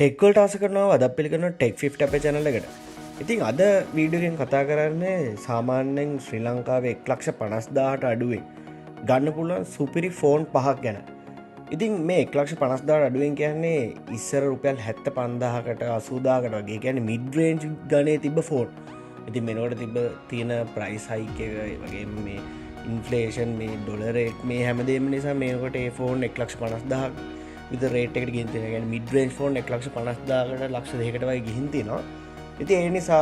Tech වලට ආස කරනවා අද අපි කරන ටෙක් 50 අපේ channel එකට. ඉතින් අද වීඩියෝ එකෙන් කතා කරන්නේ සාමාන්‍යයෙන් ශ්‍රී ලංකාවේ 1,50,000ට අඩුවෙන් ගන්න පුළුවන් සුපිරි ෆෝන් පහක් ගැන. ඉතින් මේ 1,50,000ට අඩුවෙන් කියන්නේ ඉස්සර රුපියල් 75,000කට 80,000කට වගේ. ඒ කියන්නේ mid range ගණේ තිබ්බ ෆෝන්. ඉතින් මෙනකොට තිබ්බ තියෙන ප්‍රයිස් හයික් එක වගේ මේ ඉන්ෆ්ලේෂන් මේ ඩොලර් එක මේ හැමදේම නිසා මේකට ඒ ෆෝන් 1,50,000 විතර රේට් එකට ගිහින් තියෙනවා. يعني මිඩ් රේන්ජ් ෆෝන් 1,50,000කට ලක්ෂ 2කට වගේ ගිහින් තියෙනවා. ඉතින් ඒ නිසා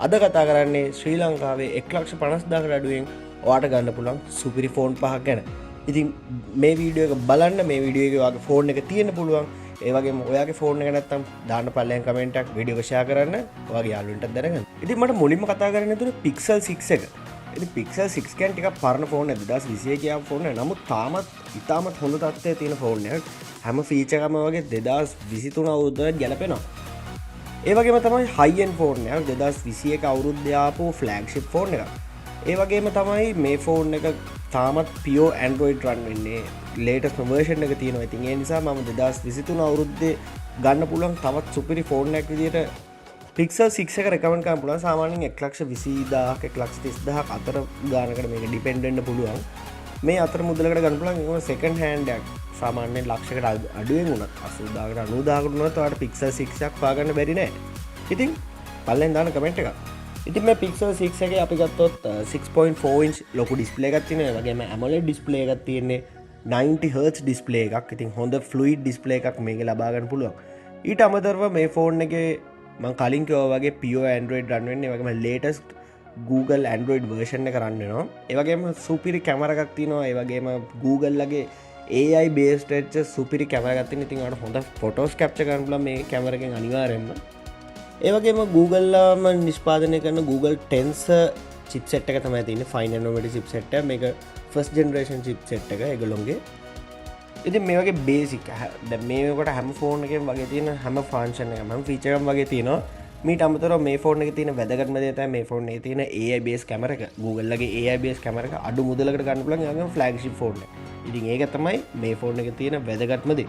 අද කතා කරන්නේ ශ්‍රී ලංකාවේ 1,50,000කට අඩුවෙන් ඔයාට ගන්න පුළුවන් සුපිරි ෆෝන් පහක් ගැන. ඉතින් මේ වීඩියෝ එක බලන්න. මේ වීඩියෝ එකේ ඔයාගේ ෆෝන් එක තියෙන්න පුළුවන්. ඒ වගේම ඔයාගේ ෆෝන් එක නැත්තම් දාන්න පල්ලෙන් කමෙන්ට් එකක් වීඩියෝ එක ෂෙයා කරන්න. ඔයාගේ යාළුවන්ටත් දැනගන්න. ඉතින් මට මුලින්ම කතා කරන්න දුන්නේ Pixel 6 එක. ඉතින් Pixel 6 කියන්නේ ටිකක් පරණ ෆෝන් එක 2021 ගියා ෆෝන් එක. නමුත් තාමත් ඉතාමත් හොඳ තත්ත්වයේ තියෙන ෆෝන් එකක්. හැම ෆීචර් එකම වගේ 2023 අවුරුද්දට ගැලපෙනවා. ඒ වගේම තමයි හයි එන්ඩ් ෆෝන් එකක් 2021 අවුරුද්දේ ආපු ෆ්ලැග්ෂිප් ෆෝන් එකක්. ඒ වගේම තමයි මේ ෆෝන් එක තාමත් pure Android run වෙන්නේ. latest version එක තියෙනවා. ඉතින් ඒ නිසා මම 2023 අවුරුද්දේ ගන්න පුළුවන් තවත් සුපිරි ෆෝන් එකක් විදියට Pixel 6 එක රෙකමන්ඩ් කරන්න පුළුවන්. සාමාන්‍යයෙන් 1,20,000 1,30,000 අතර ගානකට මේක ඩිපෙන්ඩ් වෙන්න පුළුවන්. මේ අතර මුදලකට ගන්න පුළුවන්. ඒකම සෙකන්ඩ් හෑන්ඩ් එකක් සාමාන්‍යයෙන් ලක්ෂයකට අඩුවෙන් වුණත් 80,000කට 90,000කට වුණත් ඔයාලට Pixel 6 එකක් හොයාගන්න බැරි නෑ. ඉතින් පල්ලෙන් දාන්න කමෙන්ට් එකක්. ඉතින් මේ Pixel 6 එකේ අපි ගත්තොත් 6.4 inch ලොකු ඩිස්ප්ලේ එකක් තියෙනවා. ඒ වගේම AMOLED ඩිස්ප්ලේ එකක් තියෙන්නේ 90 Hz ඩිස්ප්ලේ එකක්. ඉතින් හොඳ ෆ්ලුයිඩ් ඩිස්ප්ලේ එකක් මේකේ ලබා ගන්න පුළුවන්. ඊට අමතරව මේ ෆෝන් එකේ මම කලින් කිව්වා වගේ pure Android run වෙන්නේ. ඒ වගේම latest Google Android version එක run වෙනවා. ඒ වගේම සුපිරි කැමරා එකක් තියෙනවා. ඒ වගේම Google ලගේ AI based වෙච්ච සුපිරි කැමරා එකක් තියෙනවා. ඉතින් ඔයාලට හොඳ ෆොටෝස් කැප්චර් කරන්න පුළුවන් මේ කැමරා එකෙන් අනිවාර්යයෙන්ම. ඒ වගේම Google ලාම නිෂ්පාදනය කරන Google Tensor chipset එක තමයි තියෙන්නේ. 5 nanometer chipset එක. මේක first generation chipset එක ඒගොල්ලෝගේ. ඉතින් මේ වගේ බේසික් දැන් මේකට හැම ෆෝන් එකෙම වගේ තියෙන හැම ෆන්ක්ෂන් එකම හැම ෆීචර් එකම වගේ තියෙනවා. මීට අමතරව මේ ෆෝන් එකේ තියෙන වැදගත්ම දේ තමයි මේ ෆෝන් එකේ තියෙන AI based කැමරා එක. Google ලගේ AI based කැමරා එක අඩු මුදලකට ගන්න පුළුවන්. ඒ වගේම ෆ්ලැග්ෂිප් ෆෝන් එක. ඉතින් ඒක තමයි මේ ෆෝන් එකේ තියෙන වැදගත්ම දේ.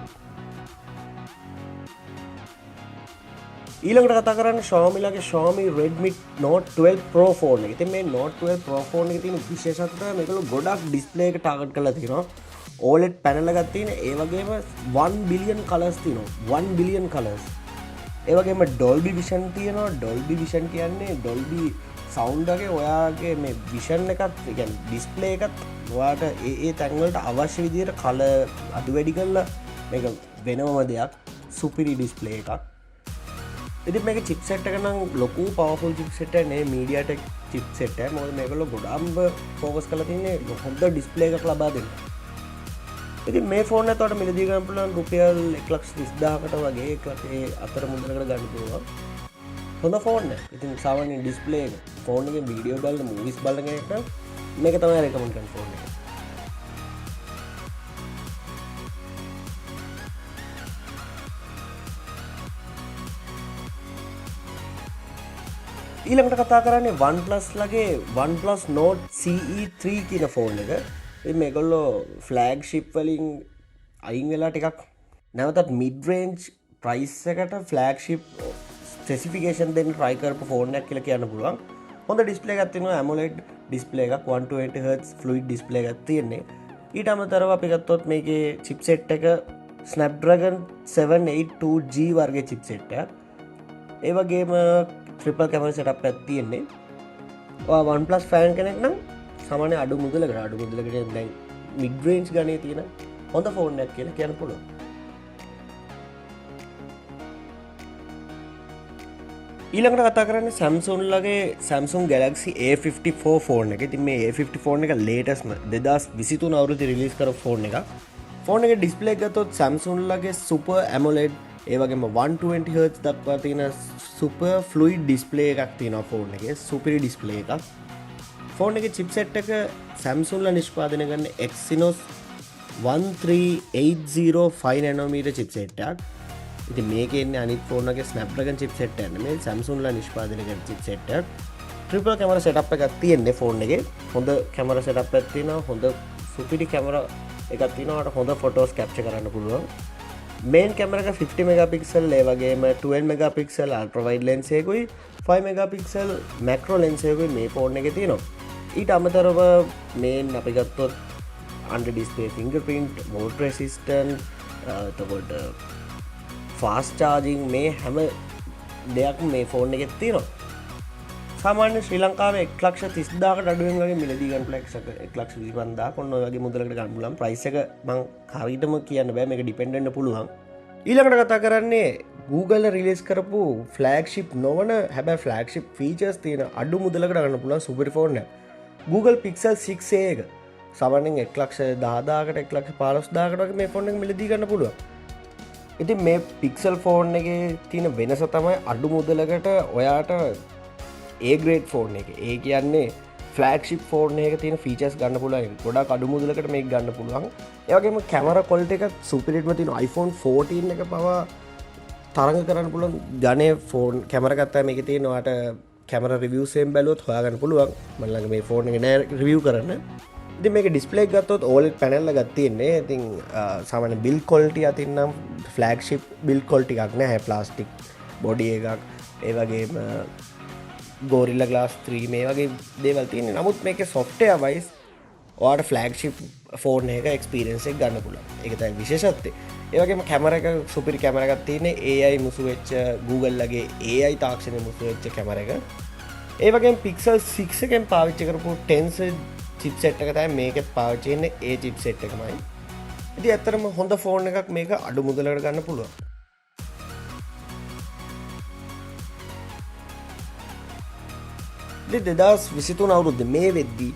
ඊළඟට කතා කරන්නේ Xiaomi ලගේ Xiaomi Redmi Note 12 Pro phone එක. ඉතින් මේ Note 12 Pro ෆෝන් එකේ තියෙන විශේෂත්වය තමයි මේකල ගොඩක් ඩිස්ප්ලේ එක ටාගට් කරලා තියෙනවා. OLED පැනල් එකක් තියෙන. ඒ වගේම 1 බිලියන් කලර්ස් තියෙනවා. 1 බිලියන් කලර්ස්. ඒ වගේම Dolby Vision තියෙනවා. Dolby Vision කියන්නේ Dolby sound එකේ ඔයාගේ මේ vision එකත් ඒ කියන්නේ display එකත් ඔයාට ඒ තැන් වලට අවශ්‍ය විදිහට කලර් අඩු වැඩි කරලා මේක වෙනම දෙයක් සුපිරි display එකක්. ඉතින් මේක chipset එක නම් ලොකු powerful chipset එක නේ MediaTek chipset එක. මොකද මේකල ගොඩාක් focus කරලා තින්නේ හොඳ display එකක් ලබා දෙන්න. ඉතින් මේ ෆෝන් එක තවට මිලදී ගන්න පුළුවන් රුපියල් 1,30,000කට වගේ ඒ අතර මුදලකට ගන්න පුළුවන්. හොඳ ෆෝන් එක. ඉතින් සාමාන්‍ය ඩිස්ප්ලේ එක ෆෝන් එකේ වීඩියෝ බලන මූවිස් බලන කෙනෙක්ට මේක තමයි රෙකමන්ඩ් කරන ෆෝන් එක. ඊළඟට කතා කරන්නේ OnePlus ලගේ OnePlus Note CE3 කියන ෆෝන් එක. ඉතින් මේගොල්ලෝ ෆ්ලැග්ෂිප් වලින් අයින් වෙලා ටිකක් නැවතත් මිඩ් රේන්ජ් ප්‍රයිස් එකට ෆ්ලැග්ෂිප් ස්පෙસિෆිකේෂන් දෙන්න try කරපු ෆෝන් එකක් කියලා කියන්න පුළුවන්. හොඳ ඩිස්ප්ලේ එකක් තියෙනවා. AMOLED ඩිස්ප්ලේ එකක් 120 Hz ෆ්ලුයිඩ් ඩිස්ප්ලේ එකක් තියෙන්නේ. ඊට අමතරව අපි ගත්තොත් මේකේ chipset එක Snapdragon 782G වර්ගයේ chipset එකක්. ඒ වගේම triple camera setup එකක් තියෙන්නේ. ඔයා OnePlus fan කෙනෙක් නම් සාමාන්‍ය අඩු මුදලකට දැන් mid range ගණේ තියෙන හොඳ ෆෝන් එකක් කියලා කියන්න පුළුවන්. ඊළඟට කතා කරන්නේ Samsung ලගේ Samsung Galaxy A54 ෆෝන් එක. ඉතින් මේ A54 ෆෝන් එක latest 2023 අවුරුද්දේ රිලීස් කරපු ෆෝන් එකක්. ෆෝන් එකේ ඩිස්ප්ලේ එක ගත්තොත් Samsung ලගේ Super AMOLED ඒ වගේම 120 Hz දක්වා තියෙන super fluid display එකක් තියෙනවා ෆෝන් එකේ. සුපිරි ඩිස්ප්ලේ එකක්. ෆෝන් එකේ chipset එක Samsung ලා නිෂ්පාදනය කරන Exynos 1380 5 nanometer chipset එකක්. ඉතින් මේකේ ඉන්නේ අනිත් ෆෝන් එකේ Snapdragon chipset එක නෙමෙයි Samsung ලා නිෂ්පාදනය කරන chipset එකක්. triple camera setup එකක් තියෙන්නේ ෆෝන් එකේ. හොඳ camera setup එකක් තියෙනවා. හොඳ සුපිරි camera එකක් තියෙනවා. හොඳ photos capture කරන්න පුළුවන්. මේන් කැමරක 50 මෙගපික්සල් ඒ වගේම 12 මෙගපික්සල් අල්ට්‍රවයිඩ් ලෙන්සේකුයි 5 මෙගපික්සල් මැක්‍රෝ ලෙන්සේකුයි මේ ෆෝන් එක තියෙනවා. ඊට අමතරව මේන් අපි ගත්තොත් under display fingerprint water resistant එතකොට ෆාස්ට් චාර්ජින් මේ හැම දෙයක් මේ ෆෝන් එකෙත් තියෙනවා. සාමාන්‍ය ශ්‍රී ලංකාවේ 1,30,000කට අඩුවෙන් වගේ මිලදී ගන්න ෆ්ලැක්ස් එක 1,25,000 ඔන්න ඔය වගේ මුදලකට ගන්න පුළුවන්. ප්‍රයිස් එක මම හරියටම කියන්න බෑ, මේක ඩිපෙන්ඩ් වෙන්න පුළුවන්. ඊළඟට කතා කරන්නේ Google රිලීස් කරපු ෆ්ලැග්ෂිප් නොවන හැබැයි ෆ්ලැග්ෂිප් ෆීචර්ස් තියෙන අඩු මුදලකට ගන්න පුළුවන් සුපර් ෆෝන් එක. Google Pixel 6a එක සාමාන්‍යයෙන් 1,10,000කට 1,15,000කට වගේ මේ ෆෝන් එක මිලදී ගන්න පුළුවන්. ඉතින් මේ Pixel ෆෝන් එකේ තියෙන වෙනස තමයි අඩු මුදලකට ඔයාට ඒ ග්‍රේඩ් ෆෝන් එක. ඒ කියන්නේ ෆ්ලැග්ෂිප් ෆෝන් එක තියෙන ෆීචර්ස් ගන්න පුළුවන්. ගොඩක් අඩු මුදලකට මේක ගන්න පුළුවන්. ඒ වගේම කැමරා ක්වොලිටි එක සුපිරියර්ම තියෙන iPhone 14 එක පවා තරඟ කරන්න පුළුවන් ගණේ ෆෝන් කැමරා ගත්තා මේකේ තියෙන ඔයාට කැමරා රිවිව්ස් එකෙන් බැලුවොත් හොයාගන්න පුළුවන්. මම ළඟ මේ ෆෝන් එක නෑ රිවිව් කරන්න. ඉතින් මේක ඩිස්ප්ලේ එක ගත්තොත් OLED පැනල් එකක් තියෙන්නේ. ඉතින් සාමාන්‍ය බිල්ඩ් ක්වොලිටි අතින් නම් ෆ්ලැග්ෂිප් බිල්ඩ් ක්වොලිටි එකක් නෑ. ප්ලාස්ටික් බොඩි එකක් ඒ වගේම ගෝරිල්ලා ග්ලාස් 3 මේ වගේ දේවල් තියෙන්නේ. නමුත් මේකේ software wise ඔයාට ෆ්ලැග්ෂිප් ෆෝන් එක එක්ස්පීරියන්ස් එක ගන්න පුළුවන්. ඒක තමයි විශේෂත්වය. ඒ වගේම කැමරා එක සුපිරි කැමරා එකක් තියෙන්නේ. AI මුසු වෙච්ච Google ලගේ AI තාක්ෂණය මුසු වෙච්ච කැමරා එක. ඒ වගේම Pixel 6 එකෙන් පාවිච්චි කරපු Tensor chipset එක තමයි මේකෙත් පාවිච්චි වෙන්නේ. ඒ chipset එකමයි. ඉතින් ඇත්තටම හොඳ ෆෝන් එකක් මේක අඩු මුදලකට ගන්න පුළුවන්. දෙදස් 23 අවුරුද්ද මේ වෙද්දී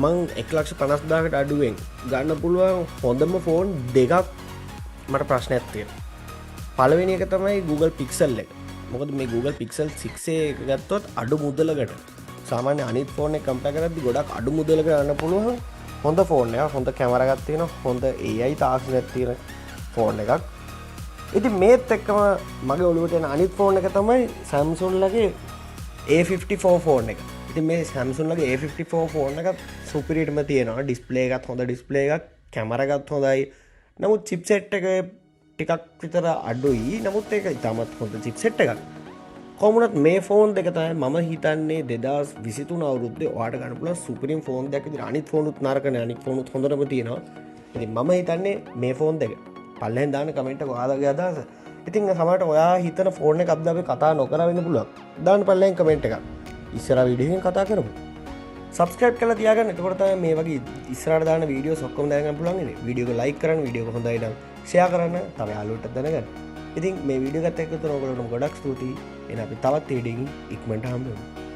මං 1,50,000කට අඩුවෙන් ගන්න පුළුවන් හොඳම ෆෝන් දෙකක් මට ප්‍රශ්නයක් තියෙනවා. පළවෙනි එක තමයි Google Pixel එක. මොකද මේ Google Pixel 6a එක ගත්තොත් අඩු මුදලකට සාමාන්‍ය අනිත් ෆෝන් එක කම්පෙයාර් කරද්දී ගොඩක් අඩු මුදලකට ගන්න පුළුවන් හොඳ ෆෝන් එකක්. හොඳ කැමරා එකක් තියෙන හොඳ AI තාක්ෂණයක් තියෙන ෆෝන් එකක්. ඉතින් මේත් එක්කම මගේ ඔළුවට එන අනිත් ෆෝන් එක තමයි Samsung ලගේ A54 ෆෝන් එක. ඉතින් මේ Samsung ලගේ A54 ෆෝන් එකත් සුපිරියර්ම තියෙනවා. ඩිස්ප්ලේ එකත් හොඳ ඩිස්ප්ලේ එකක්, කැමරා එකත් හොඳයි. නමුත් චිප්සෙට් එක ටිකක් විතර අඩුයි. නමුත් ඒක ඉතාමත් හොඳ චිප්සෙට් එකක්. කොහොමුණත් මේ ෆෝන් දෙක තමයි මම හිතන්නේ 2023 අවුරුද්දේ ඔයාට ගන්න පුළුවන් සුපිරිම ෆෝන් දෙකක් විදිහට. අනිත් ෆෝනුත් නරක නෑ, අනිත් ෆෝනුත් හොඳටම තියෙනවා. ඉතින් මම හිතන්නේ මේ ෆෝන් දෙක. පල්ලෙන් දාන්න කමෙන්ට් එක ඔයාලගේ අදහස. ඉතින් සමහරට ඔයා හිතන ෆෝන් එකක් අපි කතා නොකර වෙන්න පුළුවන්. දාන්න පල්ලෙන් කමෙන්ට් එකක්. ඉස්සරහ වීඩියෝ එකෙන් කතා කරමු. සබ්ස්ක්‍රයිබ් කරලා තියාගන්න. එතකොට තමයි මේ වගේ ඉස්සරහට දාන වීඩියෝස් ඔක්කොම දැනගන්න පුළුවන් ඉන්නේ. වීඩියෝ එක ලයික් කරන්න, වීඩියෝ එක හොඳයි නම් ෂෙයා කරන්න, තව යාළුවන්ට දැනගන්න. ඉතින් මේ වීඩියෝ එකත් එක්ක ඔයගොල්ලෝට ගොඩක් ස්තුතියි. එහෙනම් අපි තවත් වීඩියෝකින් ඉක්මනට හම්බ වෙමු.